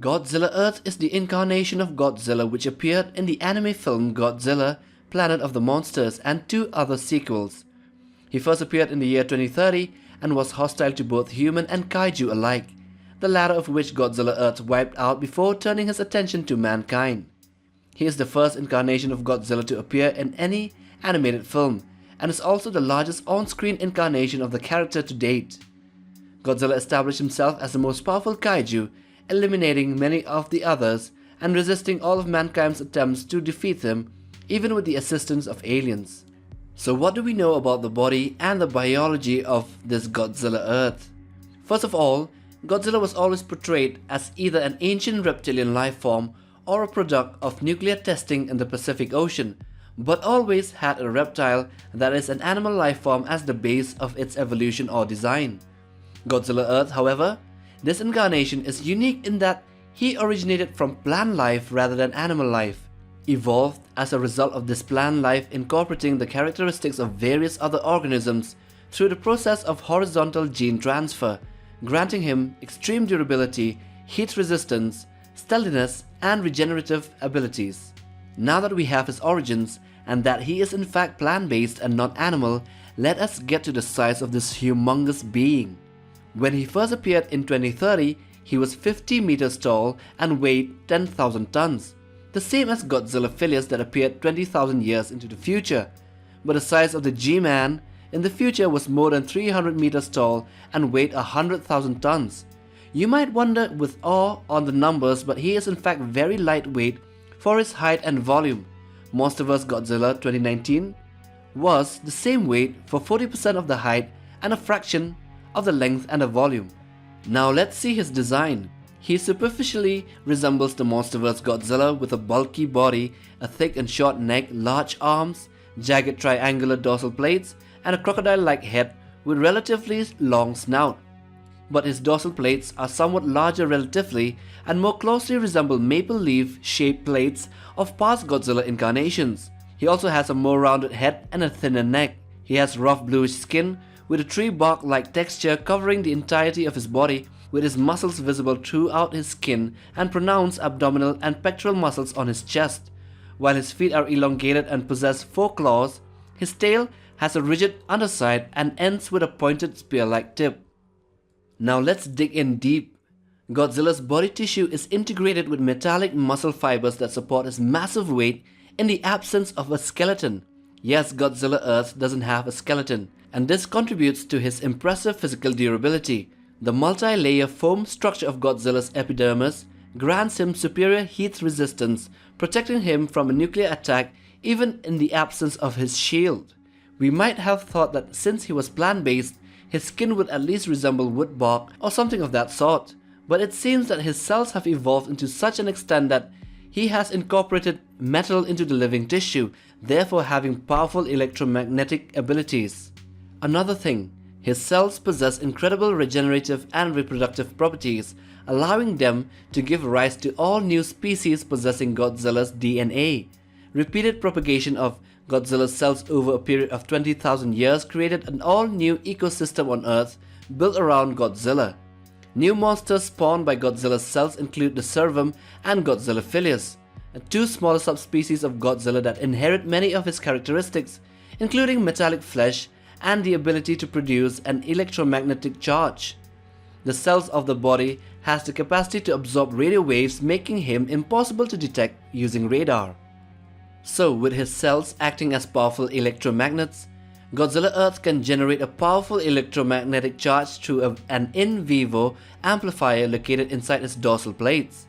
Godzilla Earth is the incarnation of Godzilla which appeared in the anime film Godzilla, Planet of the Monsters and two other sequels. He first appeared in the year 2030 and was hostile to both human and kaiju alike, the latter of which Godzilla Earth wiped out before turning his attention to mankind. He is the first incarnation of Godzilla to appear in any animated film, and is also the largest on-screen incarnation of the character to date. Godzilla established himself as the most powerful kaiju, eliminating many of the others and resisting all of mankind's attempts to defeat him, even with the assistance of aliens. So what do we know about the body and the biology of this Godzilla Earth? First of all, Godzilla was always portrayed as either an ancient reptilian life form or a product of nuclear testing in the Pacific Ocean, but always had a reptile, that is an animal life form, as the base of its evolution or design. Godzilla Earth, however, this incarnation is unique in that he originated from plant life rather than animal life, evolved as a result of this plant life incorporating the characteristics of various other organisms through the process of horizontal gene transfer, granting him extreme durability, heat resistance, stealthiness, and regenerative abilities. Now that we have his origins and that he is in fact plant-based and not animal, let us get to the size of this humongous being. When he first appeared in 2030, he was 50 meters tall and weighed 10,000 tons, the same as Godzilla Phileas that appeared 20,000 years into the future. But the size of the G-Man in the future was more than 300 meters tall and weighed 100,000 tons. You might wonder with awe on the numbers, but he is in fact very lightweight for his height and volume. Monsterverse Godzilla 2019 was the same weight for 40% of the height and a fraction of the length and the volume. Now let's see his design. He superficially resembles the Monsterverse Godzilla with a bulky body, a thick and short neck, large arms, jagged triangular dorsal plates, and a crocodile-like head with relatively long snout. But his dorsal plates are somewhat larger relatively and more closely resemble maple leaf-shaped plates of past Godzilla incarnations. He also has a more rounded head and a thinner neck. He has rough bluish skin with a tree bark-like texture covering the entirety of his body, with his muscles visible throughout his skin and pronounced abdominal and pectoral muscles on his chest. While his feet are elongated and possess 4 claws, his tail has a rigid underside and ends with a pointed spear-like tip. Now let's dig in deep. Godzilla's body tissue is integrated with metallic muscle fibers that support his massive weight in the absence of a skeleton. Yes, Godzilla Earth doesn't have a skeleton, and this contributes to his impressive physical durability. The multi-layer foam structure of Godzilla's epidermis grants him superior heat resistance, protecting him from a nuclear attack even in the absence of his shield. We might have thought that since he was plant-based, his skin would at least resemble wood bark or something of that sort, but it seems that his cells have evolved into such an extent that he has incorporated metal into the living tissue, therefore having powerful electromagnetic abilities. Another thing, his cells possess incredible regenerative and reproductive properties, allowing them to give rise to all new species possessing Godzilla's DNA. Repeated propagation of Godzilla's cells over a period of 20,000 years created an all-new ecosystem on Earth built around Godzilla. New monsters spawned by Godzilla's cells include the Servum and Godzilla Phileas, two smaller subspecies of Godzilla that inherit many of his characteristics, including metallic flesh and the ability to produce an electromagnetic charge. The cells of the body has the capacity to absorb radio waves, making him impossible to detect using radar. So, with his cells acting as powerful electromagnets, Godzilla Earth can generate a powerful electromagnetic charge through an in vivo amplifier located inside his dorsal plates.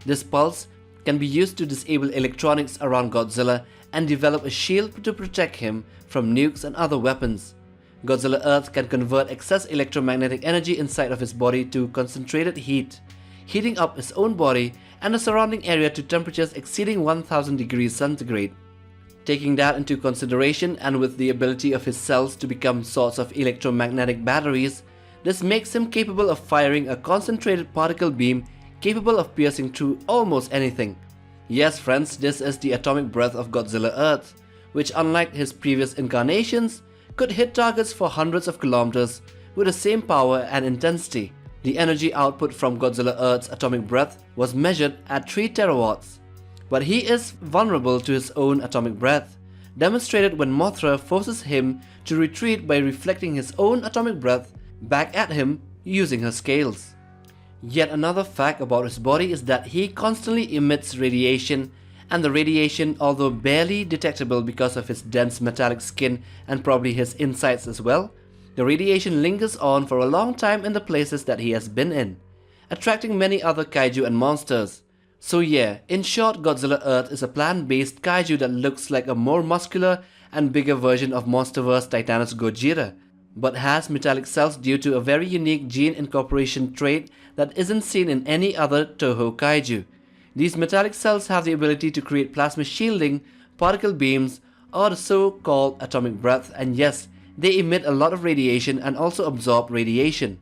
This pulse can be used to disable electronics around Godzilla and develop a shield to protect him from nukes and other weapons. Godzilla Earth can convert excess electromagnetic energy inside of his body to concentrated heat, heating up his own body and the surrounding area to temperatures exceeding 1000 degrees centigrade. Taking that into consideration, and with the ability of his cells to become sorts of electromagnetic batteries, this makes him capable of firing a concentrated particle beam capable of piercing through almost anything. Yes friends, this is the atomic breath of Godzilla Earth, which unlike his previous incarnations, could hit targets for hundreds of kilometers with the same power and intensity. The energy output from Godzilla Earth's atomic breath was measured at 3 terawatts. But he is vulnerable to his own atomic breath, demonstrated when Mothra forces him to retreat by reflecting his own atomic breath back at him using her scales. Yet another fact about his body is that he constantly emits radiation, and the radiation, although barely detectable because of his dense metallic skin and probably his insides as well, the radiation lingers on for a long time in the places that he has been in, attracting many other kaiju and monsters. So yeah, in short, Godzilla Earth is a plant-based kaiju that looks like a more muscular and bigger version of Monsterverse Titanus Gojira, but has metallic cells due to a very unique gene incorporation trait that isn't seen in any other Toho kaiju. These metallic cells have the ability to create plasma shielding, particle beams, or the so-called atomic breath, and yes, they emit a lot of radiation and also absorb radiation.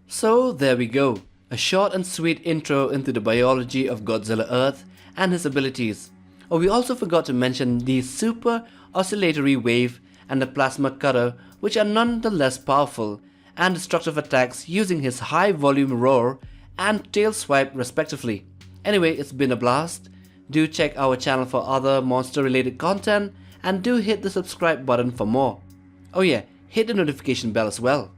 So there we go, a short and sweet intro into the biology of Godzilla Earth and his abilities. Oh, we also forgot to mention the super oscillatory wave and the plasma cutter, which are nonetheless powerful and destructive attacks using his high volume roar and tail swipe respectively. Anyway, it's been a blast. Do check our channel for other monster related content and do hit the subscribe button for more. Oh yeah, hit the notification bell as well.